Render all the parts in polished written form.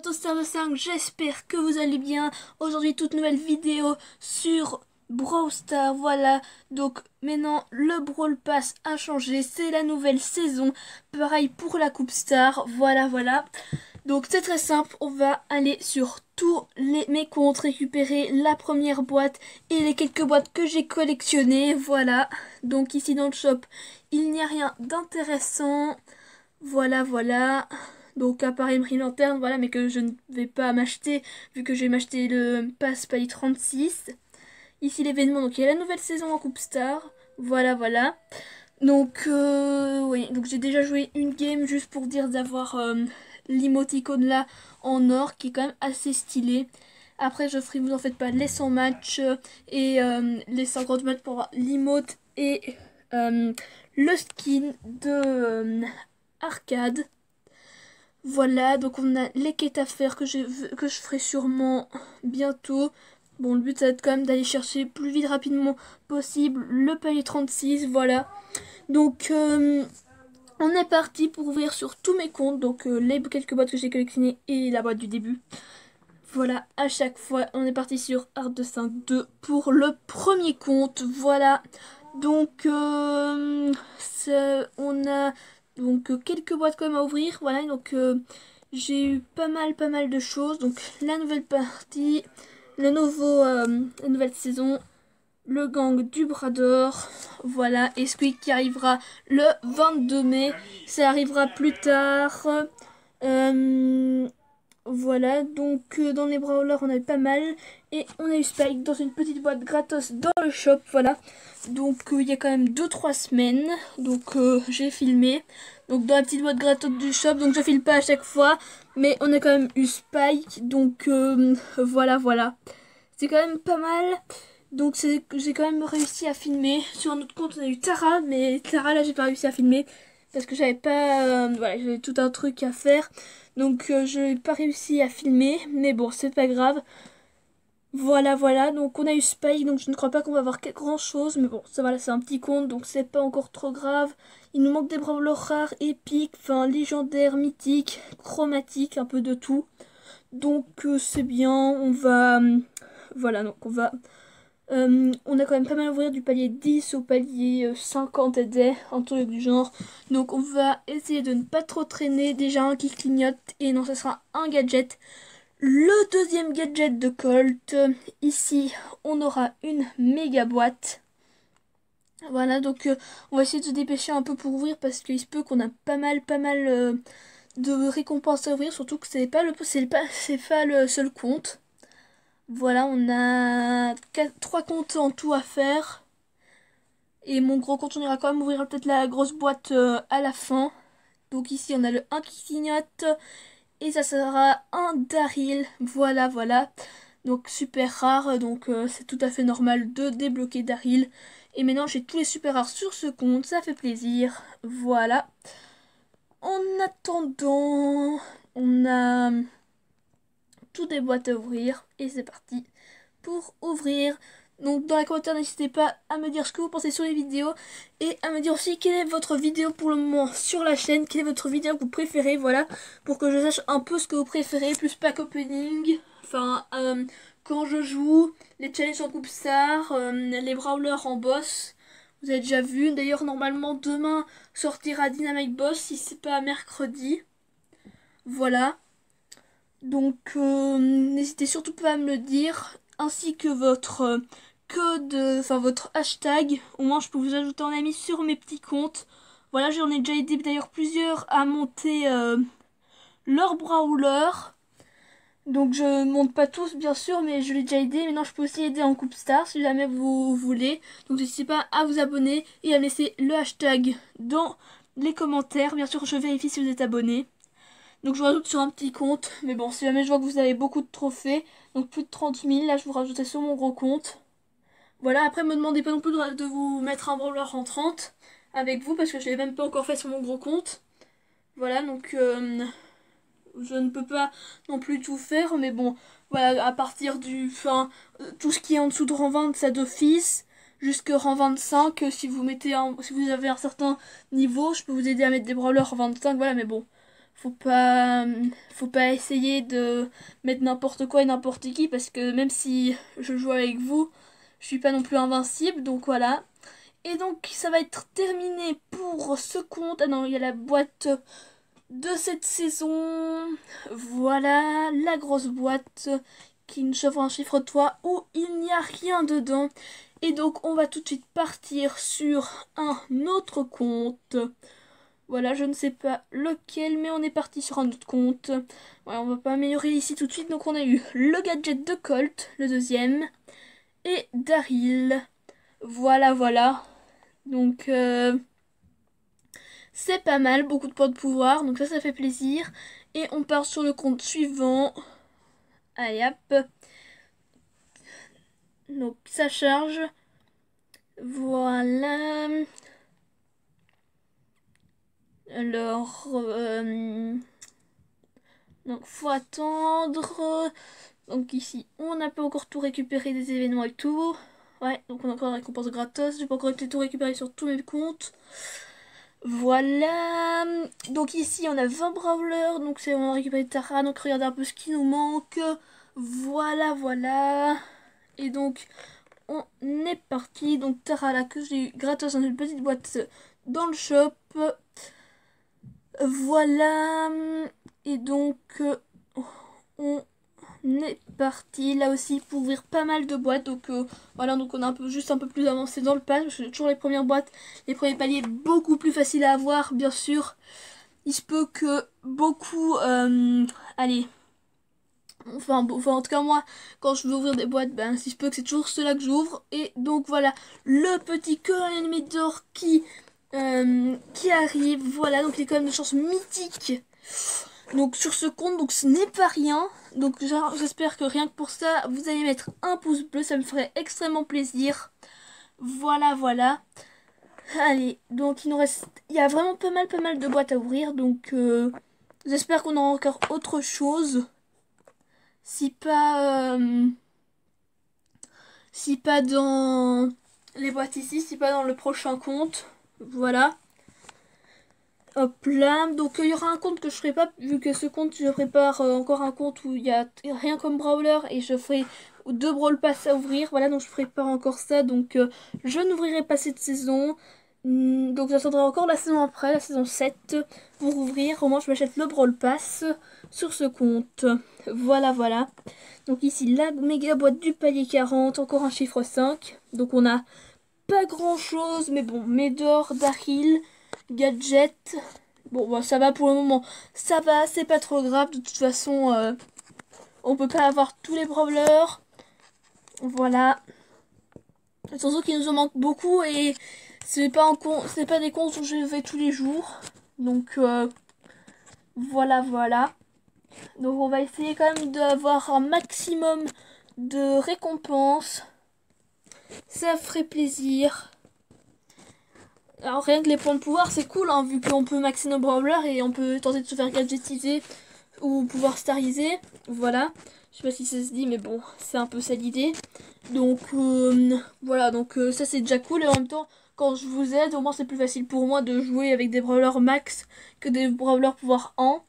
Artostar de 5, j'espère que vous allez bien. Aujourd'hui, toute nouvelle vidéo sur Brawl Stars, voilà. Donc maintenant, le Brawl Pass a changé, c'est la nouvelle saison. Pareil pour la Coupe Star, voilà. Donc c'est très simple, on va aller sur tous mes comptes, récupérer la première boîte et les quelques boîtes que j'ai collectionnées, voilà. Donc ici dans le shop, il n'y a rien d'intéressant, voilà. Donc appareil imprimé lanterne, voilà, mais que je ne vais pas m'acheter vu que je vais m'acheter le Pass Pali 36. Ici l'événement, donc il y a la nouvelle saison en Coupe Star, voilà. Donc oui, donc j'ai déjà joué une game juste pour dire d'avoir l'emoticône là en or qui est quand même assez stylé. Après je ferai, vous en faites pas, les 100 matchs et les 50 matchs pour avoir l'emote et le skin de arcade. Voilà, donc on a les quêtes à faire que je ferai sûrement bientôt. Bon, le but ça va être quand même d'aller chercher plus vite rapidement possible le palier 36, voilà. Donc on est parti pour ouvrir sur tous mes comptes, donc les quelques boîtes que j'ai collectionnées et la boîte du début. Voilà, à chaque fois on est parti sur Art de 5-2 pour le premier compte, voilà. Donc on a donc quelques boîtes quand même à ouvrir, voilà. Donc j'ai eu pas mal de choses. Donc la nouvelle partie, la nouvelle saison, le gang du bras d'or, voilà, et Squeak qui arrivera le 22 mai, ça arrivera plus tard. Voilà, donc dans les brawlers on avait pas mal, et on a eu Spike dans une petite boîte gratos dans le shop, voilà. Donc il y a quand même 2-3 semaines, donc j'ai filmé, donc dans la petite boîte gratos du shop, donc je filme pas à chaque fois, mais on a quand même eu Spike, donc voilà. C'est quand même pas mal. Donc j'ai quand même réussi à filmer. Sur un autre compte on a eu Tara, mais Tara là j'ai pas réussi à filmer parce que j'avais pas voilà, j'avais tout un truc à faire. Donc je n'ai pas réussi à filmer, mais bon c'est pas grave. Voilà, donc on a eu Spike, donc je ne crois pas qu'on va avoir grand chose, mais bon ça va, là c'est un petit compte donc c'est pas encore trop grave. Il nous manque des brawlers rares, épiques, enfin légendaires, mythiques, chromatiques, un peu de tout. Donc c'est bien, on va voilà, donc on a quand même pas mal à ouvrir du palier 10 au palier 50 aides, un truc du genre. Donc on va essayer de ne pas trop traîner. Déjà un qui clignote et non, ce sera un gadget. Le deuxième gadget de Colt. Ici on aura une méga boîte. Voilà, donc on va essayer de se dépêcher un peu pour ouvrir parce qu'il se peut qu'on a pas mal de récompenses à ouvrir. Surtout que c'est pas le seul compte. Voilà, on a 3 comptes en tout à faire. Et mon gros compte, on ira quand même ouvrir peut-être la grosse boîte à la fin. Donc ici, on a le 1 qui clignote. Et ça sera un Daryl. Voilà. Donc super rare. Donc c'est tout à fait normal de débloquer Daryl. Et maintenant, j'ai tous les super rares sur ce compte. Ça fait plaisir. Voilà. En attendant, on a toutes des boîtes à ouvrir. Et c'est parti pour ouvrir. Donc dans les commentaires, n'hésitez pas à me dire ce que vous pensez sur les vidéos et à me dire aussi quelle est votre vidéo pour le moment sur la chaîne, quelle est votre vidéo que vous préférez, voilà, pour que je sache un peu ce que vous préférez, plus pack opening, enfin quand je joue, les challenges en coupe star, les brawlers en boss, vous avez déjà vu. D'ailleurs normalement demain sortira Dynamite Boss si c'est pas mercredi, voilà. Donc n'hésitez surtout pas à me le dire, ainsi que votre code, enfin votre hashtag. Au moins je peux vous ajouter en ami sur mes petits comptes. Voilà, j'en ai déjà aidé d'ailleurs plusieurs à monter leur brawler. Donc je monte pas tous bien sûr, mais je l'ai déjà aidé. Maintenant je peux aussi aider en Coupe Star si jamais vous voulez. Donc n'hésitez pas à vous abonner et à me laisser le hashtag dans les commentaires. Bien sûr je vérifie si vous êtes abonné. Donc je vous rajoute sur un petit compte. Mais bon, si jamais je vois que vous avez beaucoup de trophées, donc plus de 30 000, là je vous rajouterai sur mon gros compte. Voilà, après me demandez pas non plus de vous mettre un brawler en 30 avec vous, parce que je l'ai même pas encore fait sur mon gros compte. Voilà, donc je ne peux pas non plus tout faire, mais bon, voilà, à partir du... Enfin, tout ce qui est en dessous de rang 20, ça d'office. Jusque rang 25, si vous avez un certain niveau, je peux vous aider à mettre des brawlers en 25, voilà, mais bon. faut pas essayer de mettre n'importe quoi et n'importe qui, parce que même si je joue avec vous, je suis pas non plus invincible, donc voilà. Et donc ça va être terminé pour ce compte. Ah non, il y a la boîte de cette saison. Voilà, la grosse boîte qui ne chauffe un chiffre toi où il n'y a rien dedans. Et donc on va tout de suite partir sur un autre compte. Voilà, je ne sais pas lequel, mais on est parti sur un autre compte. Ouais, on va pas améliorer ici tout de suite. Donc on a eu le gadget de Colt, le deuxième, et Daryl. Voilà, voilà. Donc c'est pas mal, beaucoup de points de pouvoir, donc ça fait plaisir. Et on part sur le compte suivant. Allez hop. Donc ça charge. Voilà. Alors, donc faut attendre. Donc ici, on n'a pas encore tout récupéré des événements et tout. Ouais, donc on a encore la récompense gratos. J'ai pas encore été tout récupéré sur tous mes comptes. Voilà. Donc ici, on a 20 brawlers. Donc c'est on a récupéré Tara. Donc regardez un peu ce qui nous manque. Voilà, voilà. Et donc, on est parti. Donc Tara là que j'ai eu gratos dans une petite boîte dans le shop. Voilà. Et donc, on est parti là aussi pour ouvrir pas mal de boîtes. Donc voilà, donc on est juste un peu plus avancé dans le pass. Parce que toujours les premières boîtes, les premiers paliers beaucoup plus faciles à avoir, bien sûr. Il se peut que beaucoup, allez, enfin en tout cas moi, quand je veux ouvrir des boîtes, ben il se peut que c'est toujours ceux-là que j'ouvre. Et donc voilà, le petit Colonel Médor qui arrive. Voilà, donc il est quand même de chance mythique. Donc sur ce compte, donc ce n'est pas rien. Donc j'espère que rien que pour ça, vous allez mettre un pouce bleu, ça me ferait extrêmement plaisir. Voilà, voilà. Allez, donc il nous reste, il y a vraiment pas mal de boîtes à ouvrir. Donc j'espère qu'on aura encore autre chose. Si pas dans les boîtes ici, si pas dans le prochain compte. Voilà. Hop là, donc il y aura un compte que je ferai pas, vu que ce compte je prépare encore un compte où il y a rien comme brawler et je ferai 2 brawl pass à ouvrir. Voilà, donc je prépare encore ça, donc je n'ouvrirai pas cette saison. Donc j'attendrai encore la saison après, la saison 7 pour ouvrir. Au moins je m'achète le brawl pass sur ce compte. Voilà, voilà. Donc ici la méga boîte du palier 40, encore un chiffre 5. Donc on a pas grand chose, mais bon, Médor, Daryl, Gadget. Bon, bah, ça va pour le moment. Ça va, c'est pas trop grave. De toute façon, on peut pas avoir tous les brawlers. Voilà. Surtout qu'il nous en manque beaucoup et c'est pas des comptes où je vais tous les jours. Donc, voilà, voilà. Donc, on va essayer quand même d'avoir un maximum de récompenses. Ça ferait plaisir. Alors rien que les points de pouvoir c'est cool hein, vu qu'on peut maxer nos brawlers et on peut tenter de se faire gadgetiser ou pouvoir stariser. Voilà, je sais pas si ça se dit mais bon c'est un peu ça l'idée. Donc voilà, donc ça c'est déjà cool et en même temps quand je vous aide au moins c'est plus facile pour moi de jouer avec des brawlers max que des brawlers pouvoir 1.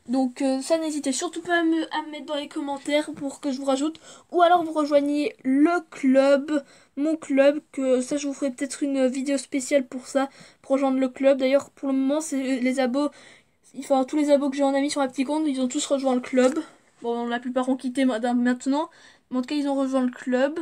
Donc ça n'hésitez surtout pas à me mettre dans les commentaires pour que je vous rajoute. Ou alors vous rejoignez le club, mon club, que ça je vous ferai peut-être une vidéo spéciale pour ça, pour rejoindre le club. D'ailleurs pour le moment c'est les abos, enfin tous les abos que j'ai en ami sur ma petit compte, ils ont tous rejoint le club. Bon la plupart ont quitté maintenant, mais en tout cas ils ont rejoint le club.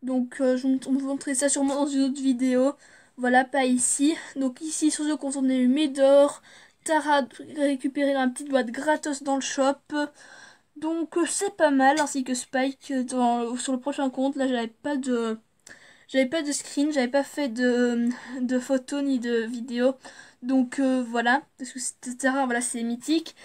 Donc je vais vous montrer ça sûrement dans une autre vidéo. Voilà, pas ici. Donc ici sur ce compte on a eu Médor, Tara récupéré dans la petite boîte gratos dans le shop. Donc c'est pas mal, ainsi que Spike sur le prochain compte. Là j'avais pas de screen, j'avais pas fait de photos ni de vidéos. Donc voilà, parce que Tara voilà c'est mythique.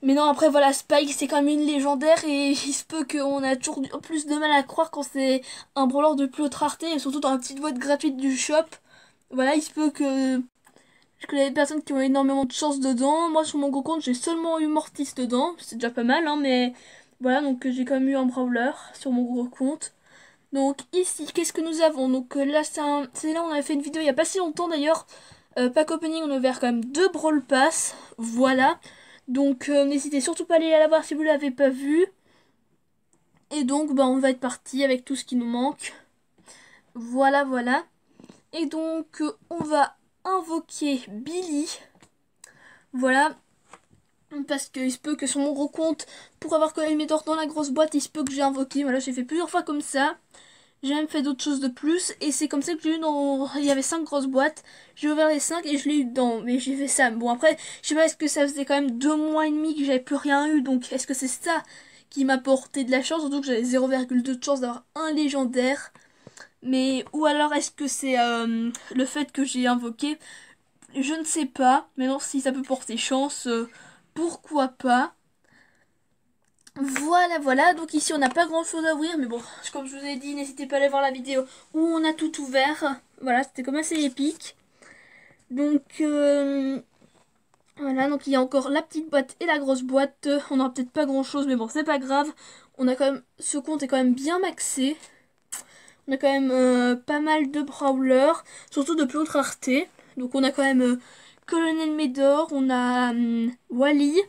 Mais non, après, voilà, Spike, c'est quand même une légendaire et il se peut qu'on a toujours plus de mal à croire quand c'est un brawler de plus haute rareté, et surtout dans la petite boîte gratuite du shop. Voilà, il se peut que je connais des personnes qui ont énormément de chance dedans. Moi, sur mon gros compte, j'ai seulement eu Mortis dedans. C'est déjà pas mal, hein, mais voilà, donc j'ai quand même eu un brawler sur mon gros compte. Donc ici, qu'est-ce que nous avons? Donc là, c'est là, on avait fait une vidéo il y a pas si longtemps d'ailleurs. Pack opening, on a ouvert quand même 2 Brawl Pass. Voilà. Donc n'hésitez surtout pas à aller la voir si vous l'avez pas vu. Et donc bah, on va être parti avec tout ce qui nous manque. Voilà, voilà. Et donc on va invoquer Billy. Voilà. Parce qu'il se peut que sur mon gros compte, pour avoir quand même mes dans la grosse boîte, il se peut que j'ai invoqué. Voilà, j'ai fait plusieurs fois comme ça. J'ai même fait d'autres choses de plus. Et c'est comme ça que j'ai eu dans... Il y avait 5 grosses boîtes. J'ai ouvert les 5 et je l'ai eu dedans. Mais j'ai fait ça. Bon après, je sais pas, est-ce que ça faisait quand même 2 mois et demi que j'avais plus rien eu. Donc est-ce que c'est ça qui m'a porté de la chance? Surtout que j'avais 0,2 de chance d'avoir un légendaire. Mais ou alors est-ce que c'est le fait que j'ai invoqué? Je ne sais pas. Mais non, si ça peut porter chance, pourquoi pas? Voilà, voilà, donc ici on n'a pas grand chose à ouvrir, mais bon, comme je vous ai dit, n'hésitez pas à aller voir la vidéo où on a tout ouvert. Voilà, c'était comme assez épique. Donc, voilà, donc il y a encore la petite boîte et la grosse boîte. On n'aura peut-être pas grand chose, mais bon, c'est pas grave. On a quand même, ce compte est quand même bien maxé. On a quand même pas mal de brawlers, surtout de plus haute rareté. Donc on a quand même Colonel Médor, on a Wally,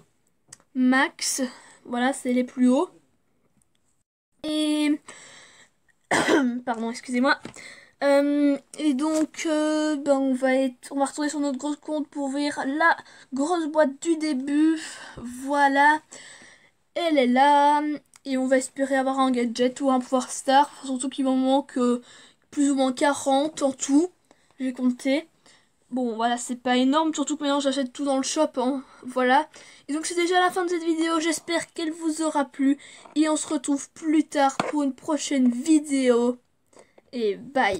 Max, voilà, c'est les plus hauts. Et... Pardon, excusez-moi. Et donc, ben on va retourner sur notre gros compte pour ouvrir la grosse boîte du début. Voilà. Elle est là. Et on va espérer avoir un gadget ou un pouvoir star. Surtout qu'il m'en manque plus ou moins 40 en tout. J'ai compté. Bon, voilà, c'est pas énorme, surtout que maintenant j'achète tout dans le shop, hein. Voilà. Et donc c'est déjà la fin de cette vidéo, j'espère qu'elle vous aura plu. Et on se retrouve plus tard pour une prochaine vidéo. Et bye.